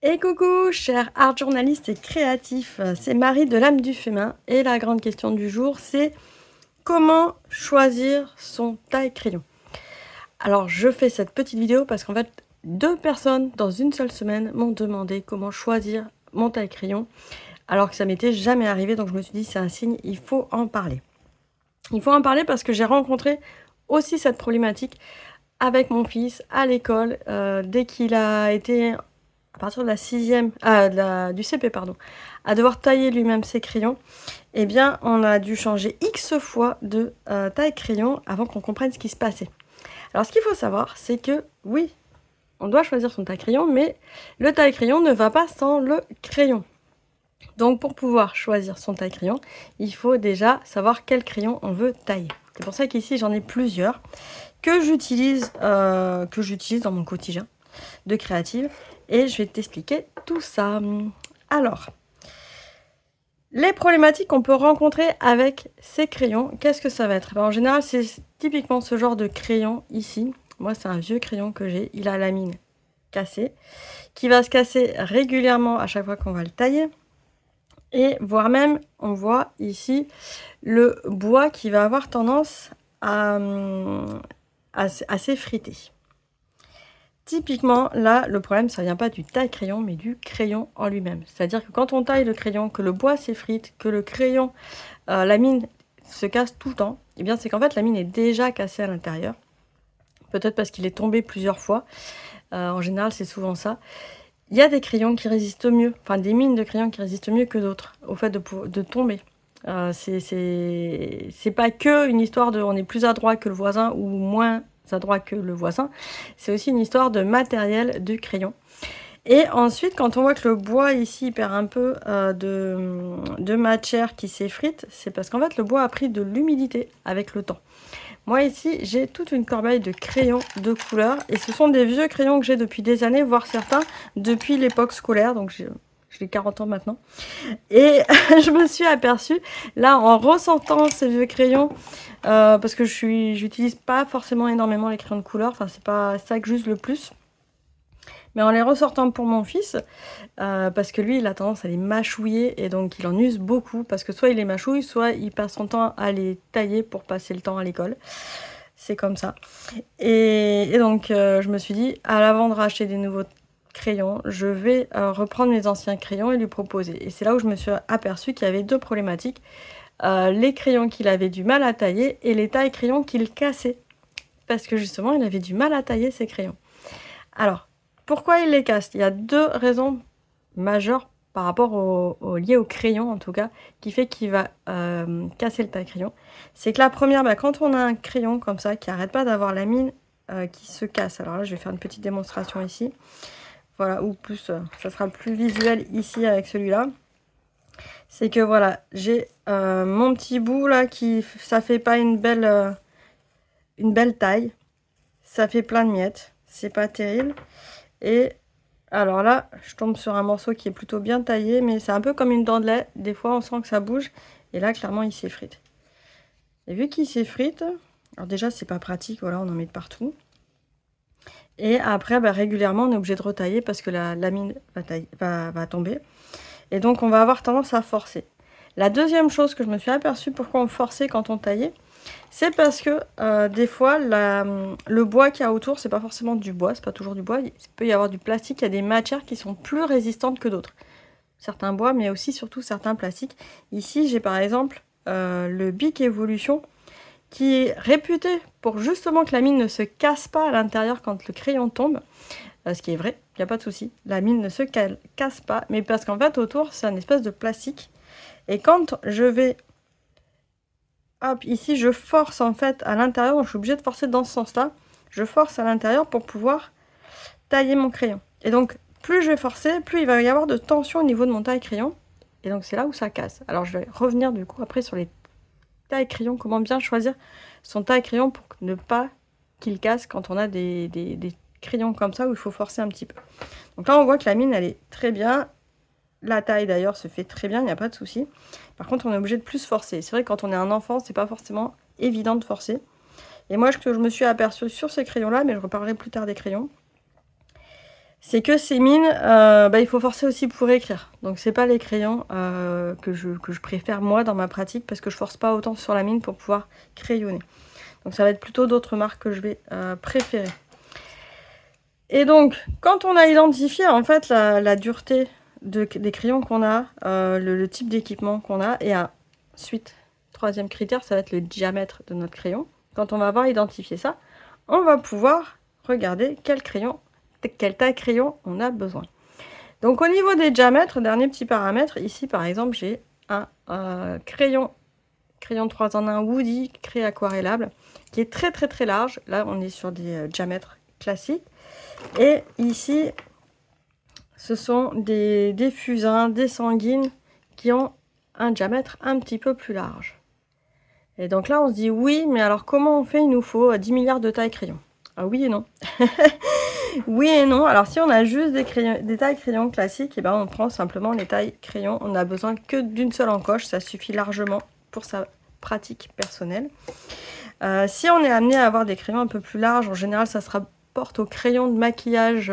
Et coucou, chers art journalistes et créatifs, c'est Marie de l'âme du féminin et la grande question du jour, c'est comment choisir son taille-crayon. Alors je fais cette petite vidéo parce qu'en fait, 2 personnes dans une seule semaine m'ont demandé comment choisir mon taille-crayon, alors que ça m'était jamais arrivé, donc je me suis dit c'est un signe, il faut en parler. Il faut en parler parce que j'ai rencontré aussi cette problématique avec mon fils à l'école, dès qu'il a été à partir de la sixième, du CP pardon, à devoir tailler lui-même ses crayons, eh bien on a dû changer X fois de taille crayon avant qu'on comprenne ce qui se passait. Alors ce qu'il faut savoir, c'est que oui, on doit choisir son taille crayon, mais le taille crayon ne va pas sans le crayon. Donc pour pouvoir choisir son taille crayon, il faut déjà savoir quel crayon on veut tailler. C'est pour ça qu'ici j'en ai plusieurs que j'utilise dans mon quotidien de créative et je vais t'expliquer tout ça. Alors, les problématiques qu'on peut rencontrer avec ces crayons, qu'est-ce que ça va être? En général, c'est typiquement ce genre de crayon ici. Moi, c'est un vieux crayon que j'ai. Il a la mine cassée, qui va se casser régulièrement à chaque fois qu'on va le tailler. Et voire même, on voit ici le bois qui va avoir tendance à s'effriter. Typiquement, là, le problème, ça vient pas du taille-crayon, mais du crayon en lui-même. C'est-à-dire que quand on taille le crayon, que le bois s'effrite, que le crayon, la mine se casse tout le temps, eh bien c'est qu'en fait la mine est déjà cassée à l'intérieur. Peut-être parce qu'il est tombé plusieurs fois. En général, c'est souvent ça. Il y a des crayons qui résistent mieux, enfin des mines de crayons qui résistent mieux que d'autres au fait de tomber. C'est pas que une histoire de on est plus adroit que le voisin ou moins adroit que le voisin, c'est aussi une histoire de matériel du crayon. Et ensuite, quand on voit que le bois ici perd un peu de matière qui s'effrite, c'est parce qu'en fait le bois a pris de l'humidité avec le temps. Moi ici, j'ai toute une corbeille de crayons de couleur et ce sont des vieux crayons que j'ai depuis des années, voire certains depuis l'époque scolaire, donc j'ai 40 ans maintenant. Et je me suis aperçue, là, en ressortant ces vieux crayons, parce que j'utilise pas forcément énormément les crayons de couleur, enfin c'est pas ça que j'use le plus, mais en les ressortant pour mon fils, parce que lui il a tendance à les mâchouiller et donc il en use beaucoup, parce que soit il les mâchouille, soit il passe son temps à les tailler pour passer le temps à l'école. C'est comme ça. Et donc je me suis dit, avant de racheter des nouveaux crayons, je vais reprendre mes anciens crayons et lui proposer. Et c'est là où je me suis aperçue qu'il y avait 2 problématiques. Les crayons qu'il avait du mal à tailler et les tailles crayons qu'il cassait. Parce que justement, il avait du mal à tailler ses crayons. Alors, pourquoi il les casse? Il y a 2 raisons majeures par rapport liées au crayon en tout cas, qui fait qu'il va casser le taille-crayon. C'est que la première, quand on a un crayon comme ça, qui n'arrête pas d'avoir la mine qui se casse. Alors là, je vais faire une petite démonstration ici. Voilà, ou plus, ça sera plus visuel ici avec celui-là. C'est que voilà, j'ai mon petit bout là qui, ça fait pas une belle taille. Ça fait plein de miettes. C'est pas terrible. Et alors là, je tombe sur un morceau qui est plutôt bien taillé, mais c'est un peu comme une dent de lait. Des fois, on sent que ça bouge. Et là, clairement, il s'effrite. Et vu qu'il s'effrite, alors déjà, c'est pas pratique. Voilà, on en met de partout. Et après, régulièrement, on est obligé de retailler parce que la mine va tomber. Et donc, on va avoir tendance à forcer. La deuxième chose que je me suis aperçue pourquoi on forçait quand on taillait, c'est parce que des fois, le bois qu'il y a autour, c'est pas forcément du bois, c'est pas toujours du bois. Il peut y avoir du plastique, il y a des matières qui sont plus résistantes que d'autres. Certains bois, mais aussi surtout certains plastiques. Ici, j'ai par exemple le Bic Evolution, qui est réputé pour justement que la mine ne se casse pas à l'intérieur quand le crayon tombe. Ce qui est vrai, il n'y a pas de souci. La mine ne se casse pas, mais parce qu'en fait, autour, c'est un espèce de plastique. Et quand je vais... Hop, ici, je force en fait à l'intérieur. Donc, je suis obligée de forcer dans ce sens-là. Je force à l'intérieur pour pouvoir tailler mon crayon. Et donc, plus je vais forcer, plus il va y avoir de tension au niveau de mon taille-crayon. Et donc, c'est là où ça casse. Alors, je vais revenir du coup après sur les taille-crayon, comment bien choisir son taille-crayon pour ne pas qu'il casse quand on a des crayons comme ça où il faut forcer un petit peu. Donc là, on voit que la mine, elle est très bien. La taille, d'ailleurs, se fait très bien, il n'y a pas de souci. Par contre, on est obligé de plus forcer. C'est vrai que quand on est un enfant, c'est pas forcément évident de forcer. Et moi, je me suis aperçue sur ces crayons-là, mais je reparlerai plus tard des crayons, c'est que ces mines, il faut forcer aussi pour écrire. Donc c'est pas les crayons que je préfère moi dans ma pratique, parce que je force pas autant sur la mine pour pouvoir crayonner. Donc ça va être plutôt d'autres marques que je vais préférer. Et donc, quand on a identifié en fait la dureté des crayons qu'on a, le type d'équipement qu'on a, et ensuite, troisième critère, ça va être le diamètre de notre crayon. Quand on va avoir identifié ça, on va pouvoir regarder quelle taille crayon on a besoin. Donc au niveau des diamètres, dernier petit paramètre, ici par exemple j'ai un crayon 3 en 1 Woody, craie aquarellable, qui est très très très large. Là on est sur des diamètres classiques. Et ici, ce sont des fusains, des sanguines qui ont un diamètre un petit peu plus large. Et donc là, on se dit oui, mais alors comment on fait? Il nous faut 10 milliards de tailles crayons. Ah oui et non. Oui et non. Alors si on a juste des tailles crayons classiques, et ben on prend simplement les tailles crayons. On n'a besoin que d'une seule encoche, ça suffit largement pour sa pratique personnelle. Si on est amené à avoir des crayons un peu plus larges, en général, ça sera au crayon de maquillage,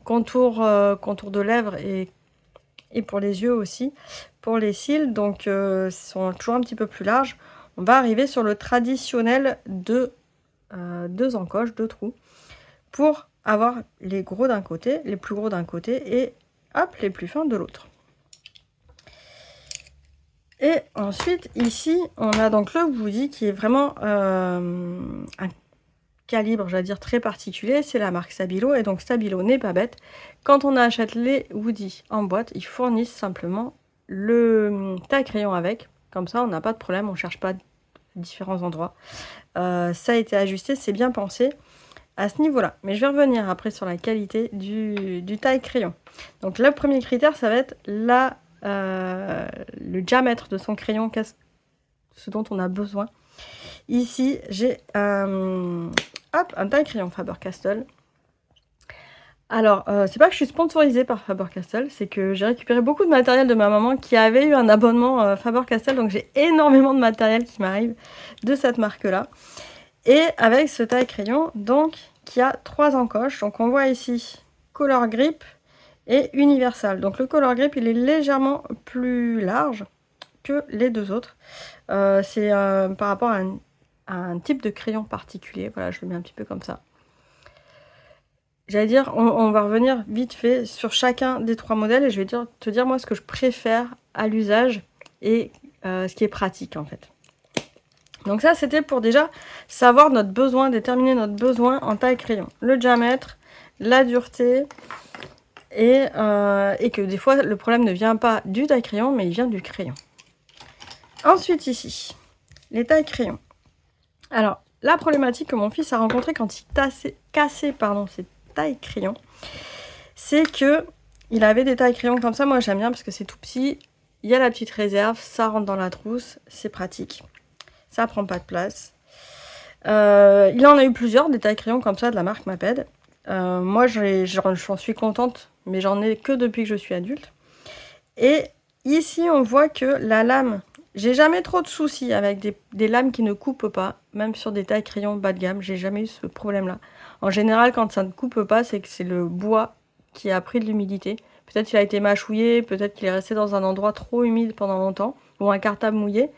contour de lèvres et pour les yeux aussi, pour les cils, donc sont toujours un petit peu plus larges. On va arriver sur le traditionnel de 2 encoches, 2 trous, pour avoir les gros d'un côté, les plus gros d'un côté, et hop, les plus fins de l'autre. Et ensuite, ici, on a donc le Woody qui est vraiment un calibre, j'allais dire, très particulier, c'est la marque Stabilo, et donc Stabilo n'est pas bête. Quand on achète les Woody en boîte, ils fournissent simplement le taille crayon avec, comme ça on n'a pas de problème, on cherche pas différents endroits. Ça a été ajusté, c'est bien pensé à ce niveau-là. Mais je vais revenir après sur la qualité du taille crayon. Donc le premier critère, ça va être le diamètre de son crayon, ce dont on a besoin. Ici, j'ai un taille crayon Faber-Castell. Alors, c'est pas que je suis sponsorisée par Faber-Castell, c'est que j'ai récupéré beaucoup de matériel de ma maman qui avait eu un abonnement Faber-Castell, donc j'ai énormément de matériel qui m'arrive de cette marque-là. Et avec ce taille crayon, donc, qui a 3 encoches. Donc on voit ici Color Grip et Universal. Donc le Color Grip, il est légèrement plus large que les deux autres. C'est par rapport à un type de crayon particulier. Voilà, je le mets un petit peu comme ça. J'allais dire, on va revenir vite fait sur chacun des 3 modèles et je vais te dire moi ce que je préfère à l'usage et ce qui est pratique en fait. Donc ça, c'était pour déjà savoir notre besoin, déterminer notre besoin en taille crayon. Le diamètre, la dureté et que des fois, le problème ne vient pas du taille crayon, mais il vient du crayon. Ensuite ici, les tailles crayons. Alors, la problématique que mon fils a rencontrée quand il cassait ses tailles crayons, c'est que il avait des tailles crayons comme ça. Moi, j'aime bien parce que c'est tout petit. Il y a la petite réserve, ça rentre dans la trousse, c'est pratique. Ça prend pas de place. Il en a eu plusieurs, des tailles crayons comme ça de la marque Maped. Moi, j'en suis contente, mais j'en ai que depuis que je suis adulte. Et ici, on voit que la lame, j'ai jamais trop de soucis avec des lames qui ne coupent pas, même sur des tailles crayons bas de gamme, j'ai jamais eu ce problème-là. En général, quand ça ne coupe pas, c'est que c'est le bois qui a pris de l'humidité. Peut-être qu'il a été mâchouillé, peut-être qu'il est resté dans un endroit trop humide pendant longtemps, ou un cartable mouillé.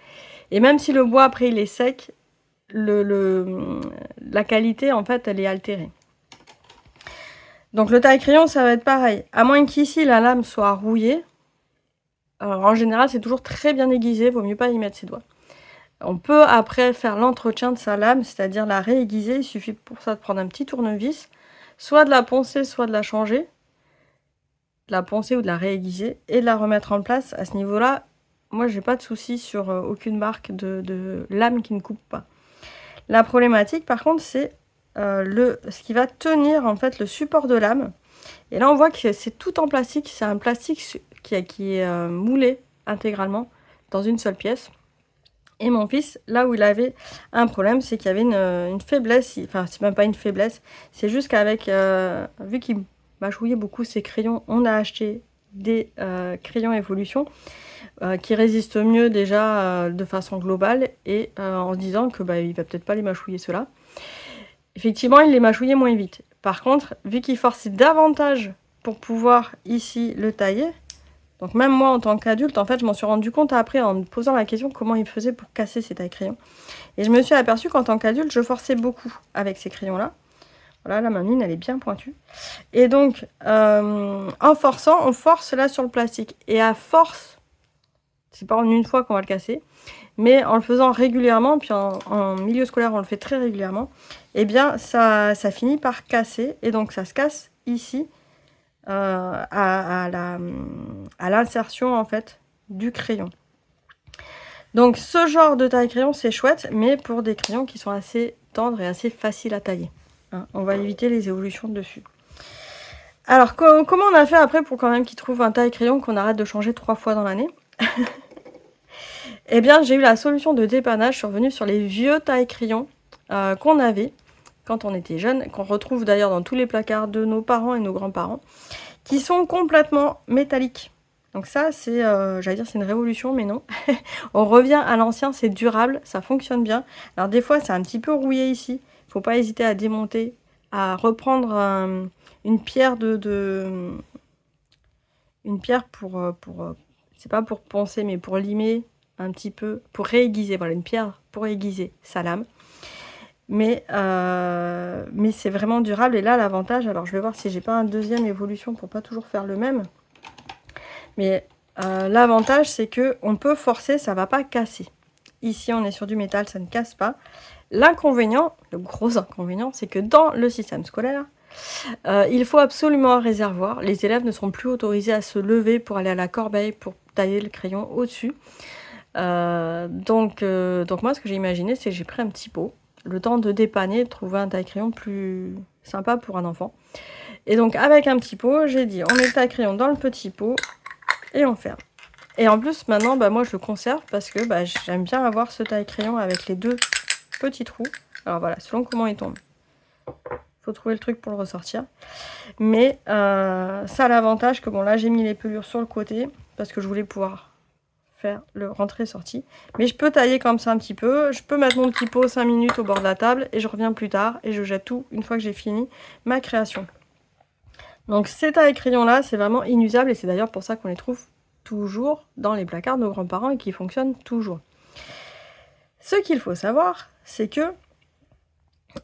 Et même si le bois après il est sec, la qualité en fait elle est altérée. Donc le taille crayon ça va être pareil, à moins qu'ici la lame soit rouillée. Alors en général c'est toujours très bien aiguisé, vaut mieux pas y mettre ses doigts. On peut après faire l'entretien de sa lame, c'est-à-dire la réaiguiser, il suffit pour ça de prendre un petit tournevis, soit de la poncer, soit de la changer, de la poncer ou de la réaiguiser, et de la remettre en place. À ce niveau-là, moi, j'ai pas de soucis sur aucune marque de lame qui ne coupe pas. La problématique, par contre, c'est ce qui va tenir en fait le support de lame. Et là, on voit que c'est tout en plastique. C'est un plastique qui est moulé intégralement dans une seule pièce. Et mon fils, là où il avait un problème, c'est qu'il y avait une faiblesse. Enfin, c'est même pas une faiblesse. C'est juste qu'avec, vu qu'il mâchouillait beaucoup ses crayons, on a acheté des crayons Evolution. Qui résistent mieux déjà de façon globale et en se disant que il va peut-être pas les mâchouiller ceux-là. Effectivement, il les mâchouillait moins vite. Par contre, vu qu'il forçait davantage pour pouvoir ici le tailler, donc même moi en tant qu'adulte, en fait, je m'en suis rendu compte après en me posant la question comment il faisait pour casser ces tailles-crayons. Et je me suis aperçue qu'en tant qu'adulte, je forçais beaucoup avec ces crayons-là. Voilà, là, ma mine, elle est bien pointue. Et donc, en forçant, on force là sur le plastique. Et à force, c'est pas en une fois qu'on va le casser, mais en le faisant régulièrement, puis en milieu scolaire, on le fait très régulièrement, eh bien, ça finit par casser. Et donc, ça se casse ici, à l'insertion, en fait, du crayon. Donc, ce genre de taille crayon, c'est chouette, mais pour des crayons qui sont assez tendres et assez faciles à tailler. Hein, on va éviter les évolutions dessus. Alors, comment on a fait après pour quand même qu'ils trouvent un taille crayon qu'on arrête de changer 3 fois dans l'année? Eh bien, j'ai eu la solution de dépannage. Je suis revenue sur les vieux taille crayons qu'on avait quand on était jeune, qu'on retrouve d'ailleurs dans tous les placards de nos parents et nos grands-parents, qui sont complètement métalliques. Donc ça, c'est, j'allais dire, c'est une révolution, mais non. On revient à l'ancien, c'est durable, ça fonctionne bien. Alors des fois, c'est un petit peu rouillé ici. Il ne faut pas hésiter à démonter, à reprendre une pierre une pierre pour c'est pas pour poncer, mais pour limer un petit peu, pour réaiguiser. Voilà, une pierre pour aiguiser sa lame. Mais c'est vraiment durable. Et là, l'avantage, alors je vais voir si j'ai pas un deuxième évolution pour pas toujours faire le même. Mais l'avantage, c'est que on peut forcer, ça va pas casser. Ici, on est sur du métal, ça ne casse pas. L'inconvénient, le gros inconvénient, c'est que dans le système scolaire, il faut absolument un réservoir. Les élèves ne seront plus autorisés à se lever pour aller à la corbeille pour tailler le crayon au-dessus. Donc moi, ce que j'ai imaginé, c'est que j'ai pris un petit pot, le temps de dépanner, de trouver un taille-crayon plus sympa pour un enfant. Et donc, avec un petit pot, j'ai dit, on met le taille-crayon dans le petit pot et on ferme. Et en plus, maintenant, moi, je le conserve parce que j'aime bien avoir ce taille-crayon avec les 2 petits trous. Alors voilà, selon comment il tombe. Faut trouver le truc pour le ressortir. Mais ça a l'avantage que, bon, là, j'ai mis les pelures sur le côté parce que je voulais pouvoir faire le rentrée-sortie. Mais je peux tailler comme ça un petit peu. Je peux mettre mon petit pot 5 minutes au bord de la table et je reviens plus tard et je jette tout une fois que j'ai fini ma création. Donc ces taille-crayons-là, c'est vraiment inusable et c'est d'ailleurs pour ça qu'on les trouve toujours dans les placards de nos grands-parents et qui fonctionnent toujours. Ce qu'il faut savoir, c'est que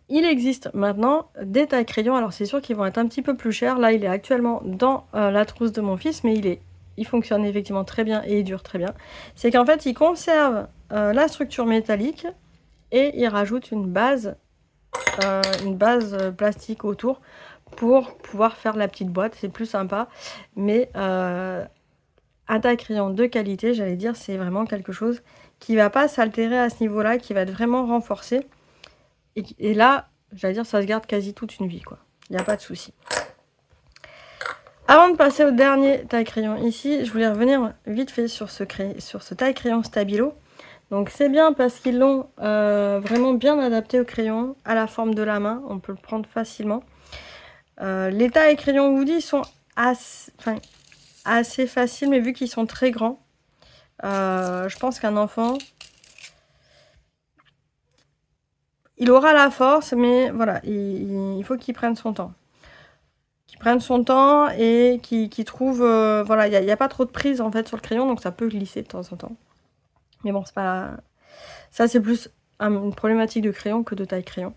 il existe maintenant des taille-crayons. Alors c'est sûr qu'ils vont être un petit peu plus chers. Là, il est actuellement dans la trousse de mon fils, mais il fonctionne effectivement très bien et il dure très bien. C'est qu'en fait, il conserve la structure métallique et il rajoute une base plastique autour pour pouvoir faire la petite boîte. C'est plus sympa, mais un taille-crayon de qualité, j'allais dire, c'est vraiment quelque chose qui va pas s'altérer à ce niveau-là, qui va être vraiment renforcé. Et là, j'allais dire, ça se garde quasi toute une vie, quoi. Il n'y a pas de souci. Avant de passer au dernier taille-crayon ici, je voulais revenir vite fait sur ce taille-crayon Stabilo. Donc c'est bien parce qu'ils l'ont vraiment bien adapté au crayon, à la forme de la main, on peut le prendre facilement. Les taille-crayons Woody sont assez faciles, mais vu qu'ils sont très grands, je pense qu'un enfant, il aura la force, mais voilà, il faut qu'il prenne son temps. Qu'il prenne son temps et qu'il trouve... voilà, il n'y a pas trop de prise en fait sur le crayon, donc ça peut glisser de temps en temps. Mais bon, c'est pas... Ça, c'est plus une problématique de crayon que de taille-crayon.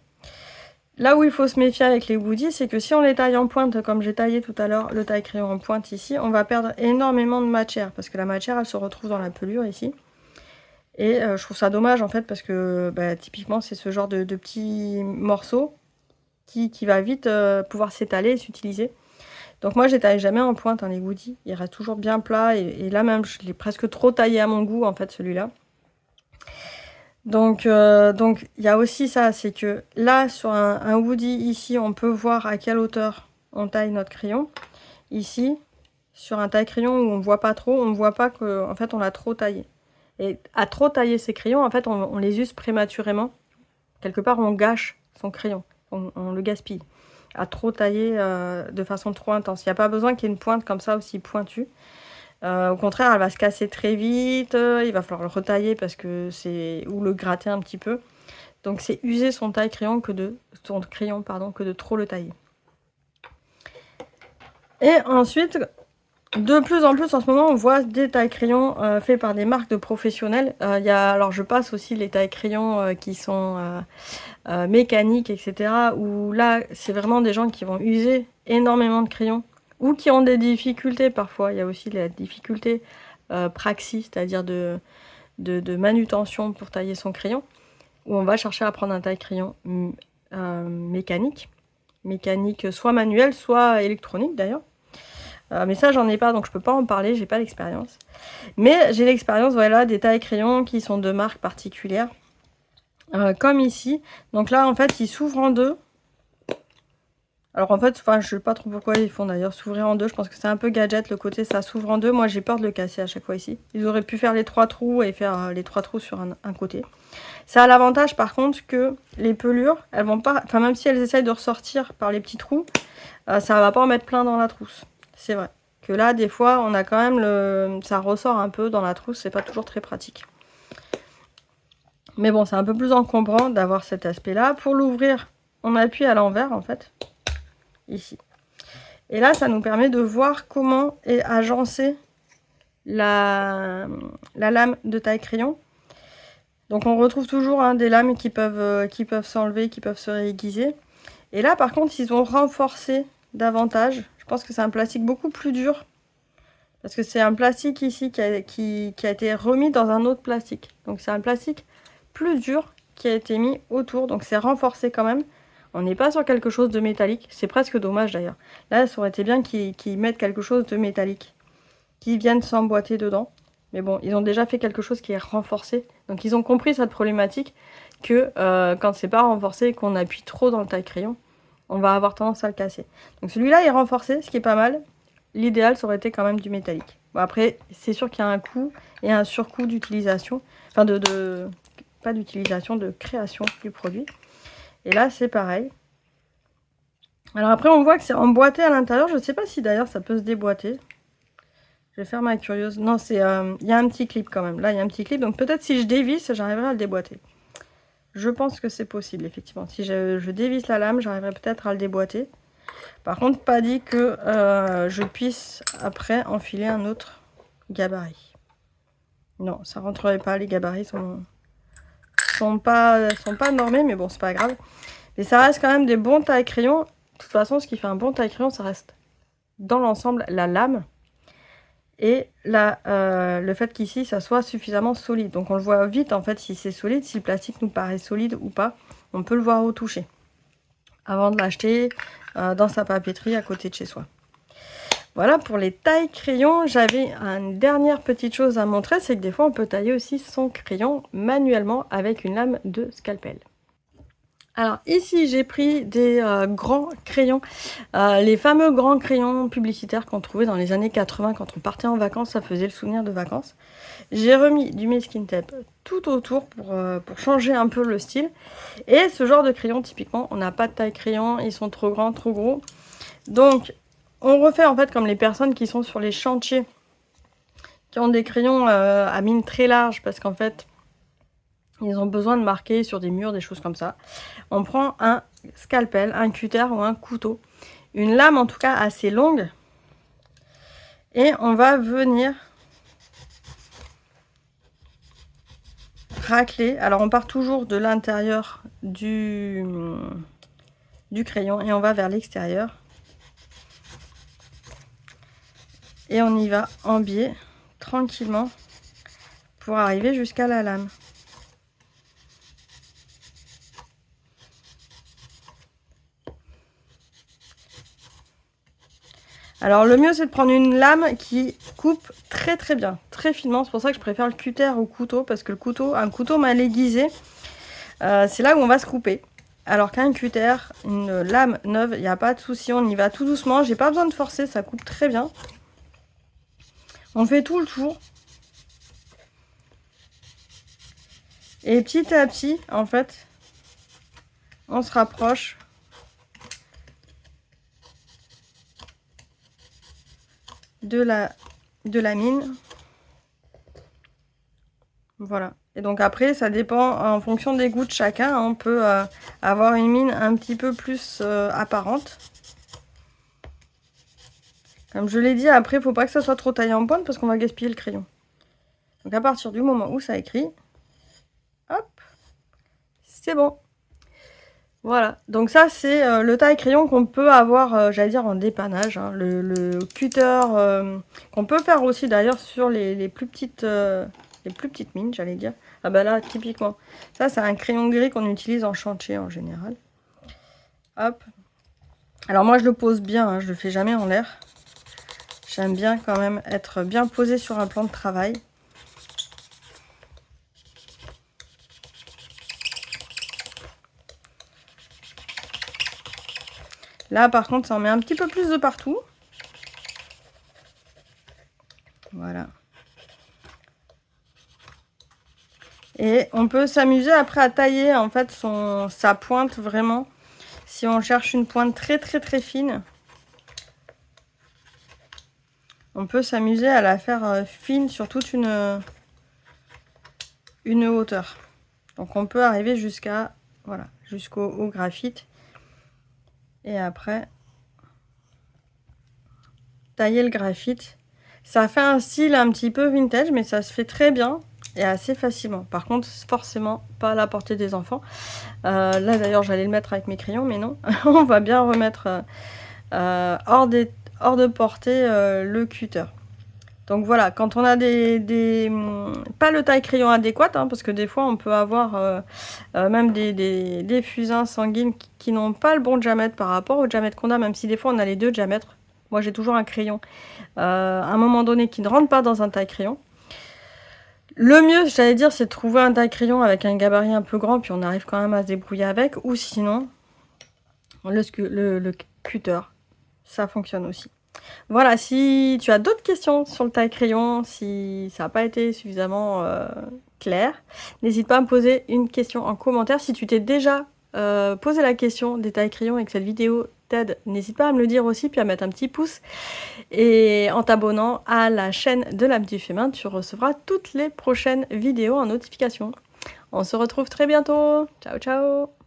Là où il faut se méfier avec les Woody, c'est que si on les taille en pointe, comme j'ai taillé tout à l'heure le taille-crayon en pointe ici, on va perdre énormément de matière, parce que la matière, elle se retrouve dans la pelure ici. Et je trouve ça dommage, en fait, parce que typiquement, c'est ce genre de petits morceaux qui va vite pouvoir s'étaler et s'utiliser. Donc moi, je les taille jamais en pointe, hein, les Woody. Il reste toujours bien plat, et là même, je l'ai presque trop taillé à mon goût, en fait, celui-là. Donc il y a aussi ça, c'est que là sur un Woody ici, on peut voir à quelle hauteur on taille notre crayon. Ici, sur un taille-crayon où on voit pas trop, on voit pas que en fait on l'a trop taillé. Et à trop tailler ces crayons, en fait on les use prématurément. Quelque part on gâche son crayon, on le gaspille. À trop tailler de façon trop intense. Il n'y a pas besoin qu'il y ait une pointe comme ça aussi pointue. Au contraire, elle va se casser très vite, il va falloir le retailler parce que c'est ou le gratter un petit peu. Donc c'est user son crayon que de trop le tailler. Et ensuite, de plus en plus en ce moment, on voit des tailles-crayons faits par des marques de professionnels. Alors je passe aussi les tailles-crayons qui sont mécaniques, etc. Où là, c'est vraiment des gens qui vont user énormément de crayons ou qui ont des difficultés parfois. Il y a aussi la difficulté praxis, c'est-à-dire de manutention pour tailler son crayon, où on va chercher à prendre un taille-crayon mécanique, soit manuel, soit électronique d'ailleurs. Mais ça, j'en ai pas, donc je peux pas en parler, j'ai pas l'expérience. Mais j'ai l'expérience, voilà, des tailles-crayons qui sont de marques particulières. Comme ici. Donc là, en fait, ils s'ouvrent en deux. Alors en fait, enfin, je sais pas trop pourquoi ils font d'ailleurs s'ouvrir en deux. Je pense que c'est un peu gadget, le côté ça s'ouvre en deux. Moi, j'ai peur de le casser à chaque fois ici. Ils auraient pu faire les 3 trous et faire les 3 trous sur un côté. Ça a l'avantage, par contre, que les pelures, elles vont pas... Enfin, même si elles essayent de ressortir par les petits trous, ça va pas en mettre plein dans la trousse. C'est vrai. Que là, des fois, on a quand même le... Ça ressort un peu dans la trousse, c'est pas toujours très pratique. Mais bon, c'est un peu plus encombrant d'avoir cet aspect-là. Pour l'ouvrir, on appuie à l'envers, en fait. Ici. Et là, ça nous permet de voir comment est agencée la lame de taille-crayon. Donc, on retrouve toujours des lames qui peuvent s'enlever, qui peuvent se réaiguiser. Et là, par contre, ils ont renforcé davantage. Je pense que c'est un plastique beaucoup plus dur. Parce que c'est un plastique ici qui a été remis dans un autre plastique. Donc, c'est un plastique plus dur qui a été mis autour. Donc, c'est renforcé quand même. On n'est pas sur quelque chose de métallique. C'est presque dommage d'ailleurs. Là, ça aurait été bien qu'ils mettent quelque chose de métallique. Qui viennent s'emboîter dedans. Mais bon, ils ont déjà fait quelque chose qui est renforcé. Donc, ils ont compris cette problématique que quand c'est pas renforcé et qu'on appuie trop dans le taille-crayon, on va avoir tendance à le casser. Donc, celui-là est renforcé, ce qui est pas mal. L'idéal, ça aurait été quand même du métallique. Bon, après, c'est sûr qu'il y a un coût et un surcoût d'utilisation. Enfin, pas d'utilisation, de création du produit. Et là, c'est pareil. Alors après, on voit que c'est emboîté à l'intérieur. Je ne sais pas si d'ailleurs ça peut se déboîter. Je vais faire ma curieuse. Non, c'est il y a un petit clip quand même. Là, il y a un petit clip. Donc peut-être si je dévisse, j'arriverai à le déboîter. Je pense que c'est possible, effectivement. Si je dévisse la lame, j'arriverai peut-être à le déboîter. Par contre, pas dit que je puisse après enfiler un autre gabarit. Non, ça rentrerait pas. Les gabarits sont pas normés, mais bon, c'est pas grave. Mais ça reste quand même des bons tailles-crayons. De toute façon, ce qui fait un bon taille-crayon, ça reste dans l'ensemble la lame et le fait qu'ici, ça soit suffisamment solide. Donc on le voit vite en fait si c'est solide, si le plastique nous paraît solide ou pas. On peut le voir au toucher avant de l'acheter dans sa papeterie à côté de chez soi. Voilà pour les tailles-crayons. J'avais une dernière petite chose à montrer, c'est que des fois on peut tailler aussi son crayon manuellement avec une lame de scalpel. Alors ici j'ai pris des grands crayons, les fameux grands crayons publicitaires qu'on trouvait dans les années 80 quand on partait en vacances, ça faisait le souvenir de vacances. J'ai remis du masking tape tout autour pour changer un peu le style. Et ce genre de crayon typiquement, on n'a pas de taille crayon, ils sont trop grands, trop gros. Donc on refait en fait comme les personnes qui sont sur les chantiers, qui ont des crayons à mine très large parce qu'en fait ils ont besoin de marquer sur des murs, des choses comme ça. On prend un scalpel, un cutter ou un couteau. Une lame en tout cas assez longue. Et on va venir racler. Alors on part toujours de l'intérieur du crayon et on va vers l'extérieur. Et on y va en biais tranquillement pour arriver jusqu'à la lame. Alors le mieux c'est de prendre une lame qui coupe très très bien, très finement. C'est pour ça que je préfère le cutter au couteau, parce que un couteau mal aiguisé, c'est là où on va se couper. Alors qu'un cutter, une lame neuve, il n'y a pas de souci, on y va tout doucement. J'ai pas besoin de forcer, ça coupe très bien. On fait tout le tour. Et petit à petit, en fait, on se rapproche de la mine. Voilà. Et donc après, ça dépend en fonction des goûts de chacun. On peut avoir une mine un petit peu plus apparente. Comme je l'ai dit, après, il ne faut pas que ça soit trop taillé en pointe parce qu'on va gaspiller le crayon. Donc à partir du moment où ça écrit, hop, c'est bon. Voilà, donc ça c'est le taille-crayon qu'on peut avoir, j'allais dire en dépannage, hein. Le cutter qu'on peut faire aussi d'ailleurs sur les plus petites mines, j'allais dire. Ah bah là, typiquement, ça c'est un crayon gris qu'on utilise en chantier en général. Hop. Alors moi je le pose bien, hein, je le fais jamais en l'air. J'aime bien quand même être bien posé sur un plan de travail. Là par contre ça en met un petit peu plus de partout. Voilà. Et on peut s'amuser après à tailler en fait sa pointe vraiment. Si on cherche une pointe très fine, on peut s'amuser à la faire fine sur toute une hauteur. Donc on peut arriver jusqu'à voilà, jusqu'au graphite. Et après tailler le graphite. Ça fait un style un petit peu vintage, mais ça se fait très bien et assez facilement. Par contre, forcément pas à la portée des enfants. Là d'ailleurs j'allais le mettre avec mes crayons, mais non. On va bien remettre hors de portée le cutter. Donc voilà, quand on a pas le taille crayon adéquat, hein, parce que des fois on peut avoir même des fusains sanguines qui n'ont pas le bon diamètre par rapport au diamètre qu'on a, même si des fois on a les deux diamètres. Moi j'ai toujours un crayon à un moment donné qui ne rentre pas dans un taille crayon. Le mieux, j'allais dire, c'est de trouver un taille crayon avec un gabarit un peu grand, puis on arrive quand même à se débrouiller avec, ou sinon le cutter, ça fonctionne aussi. Voilà, si tu as d'autres questions sur le taille-crayon, si ça n'a pas été suffisamment clair, n'hésite pas à me poser une question en commentaire. Si tu t'es déjà posé la question des taille-crayons et que cette vidéo t'aide, n'hésite pas à me le dire aussi, puis à mettre un petit pouce. Et en t'abonnant à la chaîne de l'âme du féminin, tu recevras toutes les prochaines vidéos en notification. On se retrouve très bientôt. Ciao, ciao!